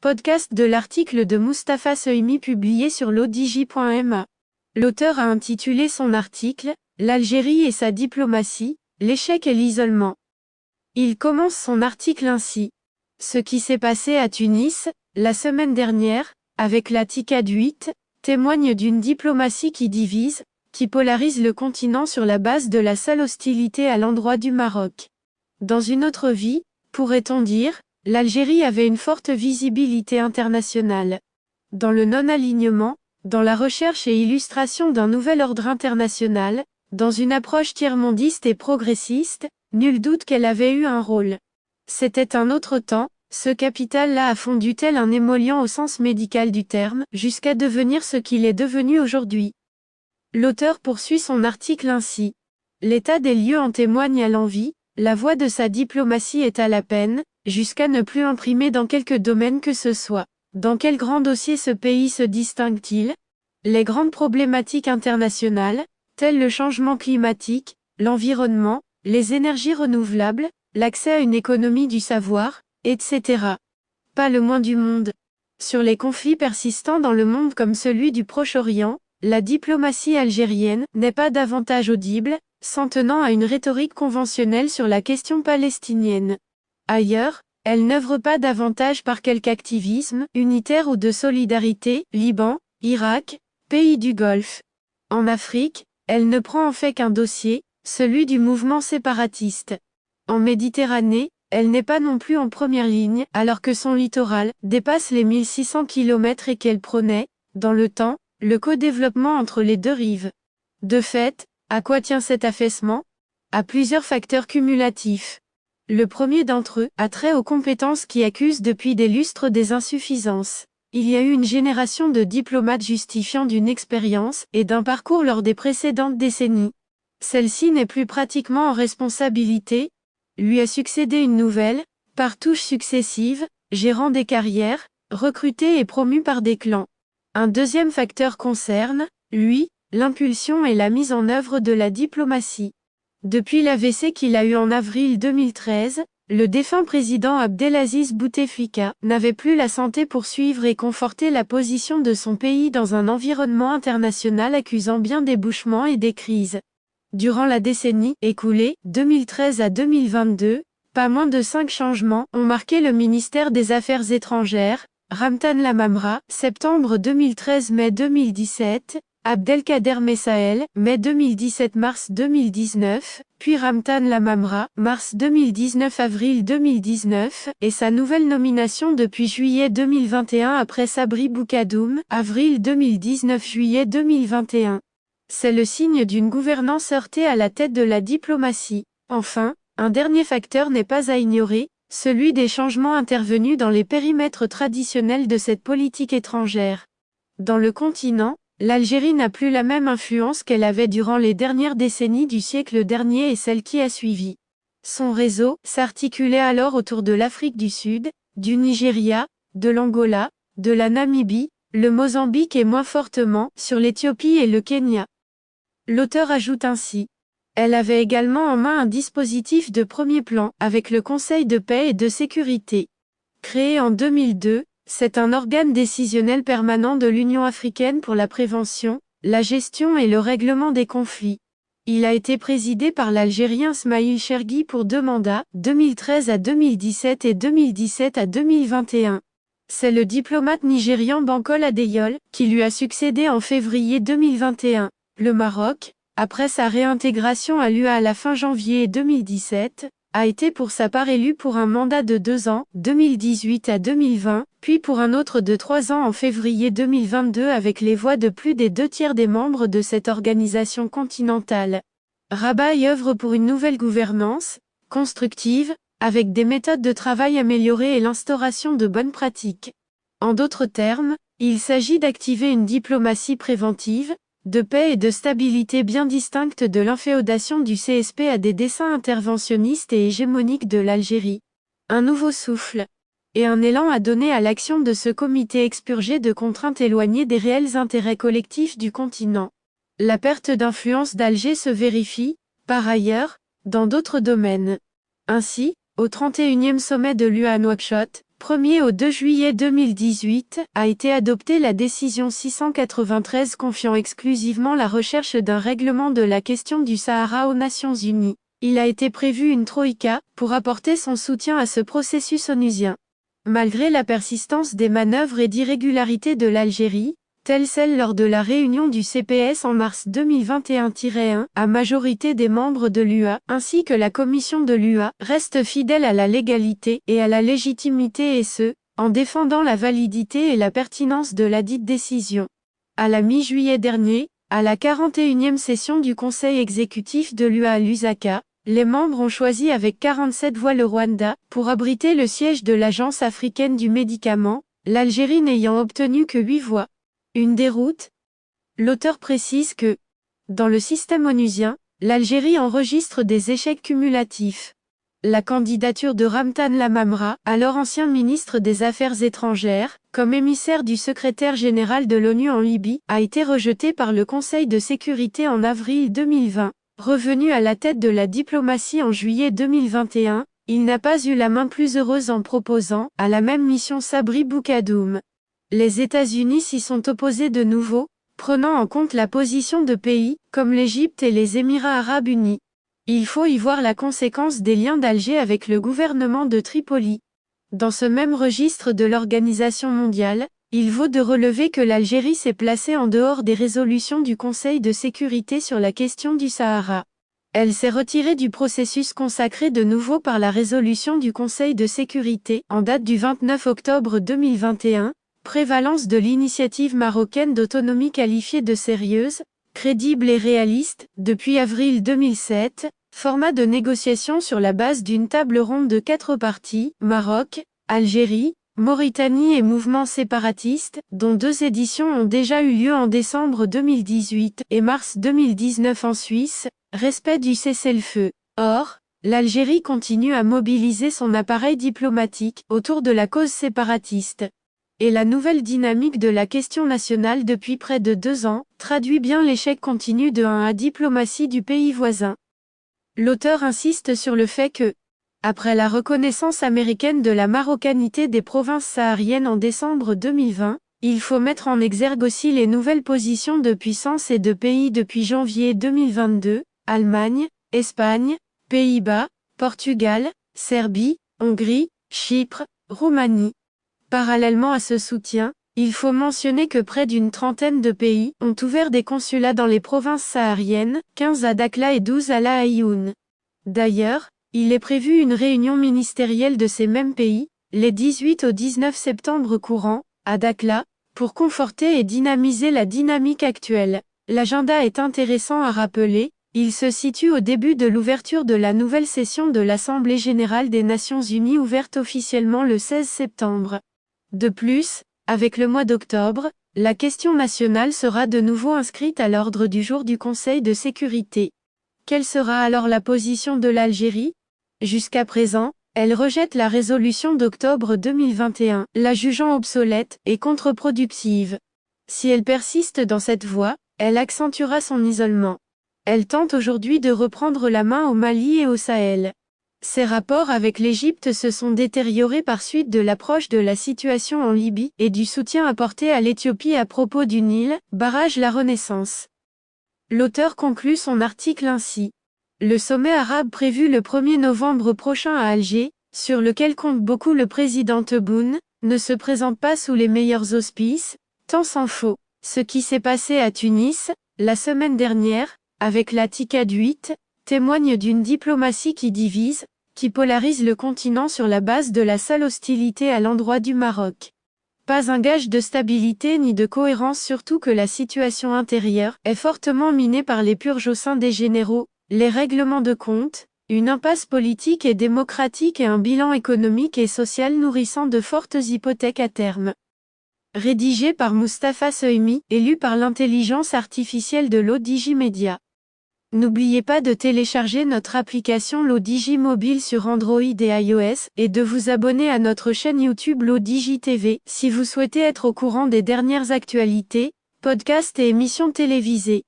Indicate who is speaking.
Speaker 1: Podcast de l'article de Mustapha Sohimi publié sur l'odj.ma. L'auteur a intitulé son article « L'Algérie et sa diplomatie, l'échec et l'isolement ». Il commence son article ainsi. Ce qui s'est passé à Tunis, la semaine dernière, avec la TICAD 8, témoigne d'une diplomatie qui divise, qui polarise le continent sur la base de la seule hostilité à l'endroit du Maroc. Dans une autre vie, pourrait-on dire, l'Algérie avait une forte visibilité internationale. Dans le non-alignement, dans la recherche et illustration d'un nouvel ordre international, dans une approche tiers-mondiste et progressiste, nul doute qu'elle avait eu un rôle. C'était un autre temps, ce capital-là a fondu tel un émollient au sens médical du terme, jusqu'à devenir ce qu'il est devenu aujourd'hui. L'auteur poursuit son article ainsi. L'état des lieux en témoigne à l'envi, la voix de sa diplomatie est à la peine, jusqu'à ne plus imprimer dans quelque domaine que ce soit. Dans quel grand dossier ce pays se distingue-t-il? Les grandes problématiques internationales, telles le changement climatique, l'environnement, les énergies renouvelables, l'accès à une économie du savoir, etc. Pas le moins du monde. Sur les conflits persistants dans le monde comme celui du Proche-Orient, la diplomatie algérienne n'est pas davantage audible, s'en tenant à une rhétorique conventionnelle sur la question palestinienne. Ailleurs, elle n'œuvre pas davantage par quelque activisme, unitaire ou de solidarité, Liban, Irak, pays du Golfe. En Afrique, elle ne prend en fait qu'un dossier, celui du mouvement séparatiste. En Méditerranée, elle n'est pas non plus en première ligne, alors que son littoral dépasse les 1600 km et qu'elle prônait, dans le temps, le co-développement entre les deux rives. De fait, à quoi tient cet affaissement? À plusieurs facteurs cumulatifs. Le premier d'entre eux a trait aux compétences qui accusent depuis des lustres des insuffisances. Il y a eu une génération de diplomates justifiant d'une expérience et d'un parcours lors des précédentes décennies. Celle-ci n'est plus pratiquement en responsabilité. Lui a succédé une nouvelle, par touches successives, gérant des carrières, recrutée et promue par des clans. Un deuxième facteur concerne, lui, l'impulsion et la mise en œuvre de la diplomatie. Depuis l'AVC qu'il a eu en avril 2013, le défunt président Abdelaziz Bouteflika n'avait plus la santé pour suivre et conforter la position de son pays dans un environnement international accusant bien d'ébouchements et des crises. Durant la décennie écoulée, 2013 à 2022, pas moins de 5 changements ont marqué le ministère des Affaires étrangères. Ramtan Lamamra, septembre 2013-mai 2017, Abdelkader Messaël, mai 2017-mars 2019, puis Ramtan Lamamra, mars 2019-avril 2019, et sa nouvelle nomination depuis juillet 2021 après Sabri Boukadoum, avril 2019-juillet 2021. C'est le signe d'une gouvernance heurtée à la tête de la diplomatie. Enfin, un dernier facteur n'est pas à ignorer, celui des changements intervenus dans les périmètres traditionnels de cette politique étrangère. Dans le continent, l'Algérie n'a plus la même influence qu'elle avait durant les dernières décennies du siècle dernier et celle qui a suivi. Son réseau s'articulait alors autour de l'Afrique du Sud, du Nigeria, de l'Angola, de la Namibie, le Mozambique et moins fortement sur l'Éthiopie et le Kenya. L'auteur ajoute ainsi. Elle avait également en main un dispositif de premier plan, avec le Conseil de paix et de sécurité. Créé en 2002, c'est un organe décisionnel permanent de l'Union africaine pour la prévention, la gestion et le règlement des conflits. Il a été présidé par l'Algérien Smaïl Chergui pour 2 mandats, 2013 à 2017 et 2017 à 2021. C'est le diplomate nigérian Bankole Adeyol, qui lui a succédé en février 2021. Le Maroc, après sa réintégration à l'UA à la fin janvier 2017, a été pour sa part élu pour un mandat de 2 ans, 2018 à 2020, puis pour un autre de 3 ans en février 2022 avec les voix de plus des 2/3 des membres de cette organisation continentale. Rabat y œuvre pour une nouvelle gouvernance, constructive, avec des méthodes de travail améliorées et l'instauration de bonnes pratiques. En d'autres termes, il s'agit d'activer une diplomatie préventive, de paix et de stabilité bien distincte de l'inféodation du CSP à des desseins interventionnistes et hégémoniques de l'Algérie. Un nouveau souffle et un élan à donner à l'action de ce comité expurgé de contraintes éloignées des réels intérêts collectifs du continent. La perte d'influence d'Alger se vérifie, par ailleurs, dans d'autres domaines. Ainsi, au 31e sommet de l'UA à Nouakchott, 1er au 2 juillet 2018, a été adoptée la décision 693 confiant exclusivement la recherche d'un règlement de la question du Sahara aux Nations Unies. Il a été prévu une troïka pour apporter son soutien à ce processus onusien. Malgré la persistance des manœuvres et d'irrégularités de l'Algérie, telle celle lors de la réunion du CPS en mars 2021-1, à majorité des membres de l'UA, ainsi que la commission de l'UA, restent fidèles à la légalité et à la légitimité et ce, en défendant la validité et la pertinence de ladite décision. À la mi-juillet dernier, à la 41e session du Conseil exécutif de l'UA à Lusaka, les membres ont choisi avec 47 voix le Rwanda, pour abriter le siège de l'Agence africaine du médicament, l'Algérie n'ayant obtenu que 8 voix. Une déroute? L'auteur précise que, dans le système onusien, l'Algérie enregistre des échecs cumulatifs. La candidature de Ramtan Lamamra, alors ancien ministre des Affaires étrangères, comme émissaire du secrétaire général de l'ONU en Libye, a été rejetée par le Conseil de sécurité en avril 2020. Revenu à la tête de la diplomatie en juillet 2021, il n'a pas eu la main plus heureuse en proposant, à la même mission Sabri Boukadoum. Les États-Unis s'y sont opposés de nouveau, prenant en compte la position de pays, comme l'Égypte et les Émirats arabes unis. Il faut y voir la conséquence des liens d'Alger avec le gouvernement de Tripoli. Dans ce même registre de l'Organisation mondiale, il vaut de relever que l'Algérie s'est placée en dehors des résolutions du Conseil de sécurité sur la question du Sahara. Elle s'est retirée du processus consacré de nouveau par la résolution du Conseil de sécurité, en date du 29 octobre 2021, prévalence de l'initiative marocaine d'autonomie qualifiée de sérieuse, crédible et réaliste, depuis avril 2007, format de négociation sur la base d'une table ronde de 4 parties, Maroc, Algérie, Mauritanie et mouvements séparatistes, dont 2 éditions ont déjà eu lieu en décembre 2018 et mars 2019 en Suisse, respect du cessez-le-feu. Or, l'Algérie continue à mobiliser son appareil diplomatique autour de la cause séparatiste. Et la nouvelle dynamique de la question nationale depuis près de 2 ans, traduit bien l'échec continu de la diplomatie du pays voisin. L'auteur insiste sur le fait que, après la reconnaissance américaine de la marocanité des provinces sahariennes en décembre 2020, il faut mettre en exergue aussi les nouvelles positions de puissance et de pays depuis janvier 2022, Allemagne, Espagne, Pays-Bas, Portugal, Serbie, Hongrie, Chypre, Roumanie. Parallèlement à ce soutien, il faut mentionner que près d'une trentaine de pays ont ouvert des consulats dans les provinces sahariennes, 15 à Dakhla et 12 à La Aïoun. D'ailleurs, il est prévu une réunion ministérielle de ces mêmes pays, les 18 au 19 septembre courants, à Dakhla, pour conforter et dynamiser la dynamique actuelle. L'agenda est intéressant à rappeler, il se situe au début de l'ouverture de la nouvelle session de l'Assemblée générale des Nations unies ouverte officiellement le 16 septembre. De plus, avec le mois d'octobre, la question nationale sera de nouveau inscrite à l'ordre du jour du Conseil de sécurité. Quelle sera alors la position de l'Algérie? Jusqu'à présent, elle rejette la résolution d'octobre 2021, la jugeant obsolète et contre-productive. Si elle persiste dans cette voie, elle accentuera son isolement. Elle tente aujourd'hui de reprendre la main au Mali et au Sahel. Ses rapports avec l'Égypte se sont détériorés par suite de l'approche de la situation en Libye et du soutien apporté à l'Éthiopie à propos du Nil, barrage La Renaissance. L'auteur conclut son article ainsi. Le sommet arabe prévu le 1er novembre prochain à Alger, sur lequel compte beaucoup le président Tebboune, ne se présente pas sous les meilleurs auspices, tant s'en faut. Ce qui s'est passé à Tunis, la semaine dernière, avec la TICAD 8, témoigne d'une diplomatie qui divise, qui polarise le continent sur la base de la seule hostilité à l'endroit du Maroc. Pas un gage de stabilité ni de cohérence, surtout que la situation intérieure est fortement minée par les purges au sein des généraux, les règlements de compte, une impasse politique et démocratique et un bilan économique et social nourrissant de fortes hypothèques à terme. Rédigé par Mustapha Sohimi, élu par l'intelligence artificielle de l'ODJ Media. N'oubliez pas de télécharger notre application l'ODJ Mobile sur Android et iOS, et de vous abonner à notre chaîne YouTube l'ODJ TV, si vous souhaitez être au courant des dernières actualités, podcasts et émissions télévisées.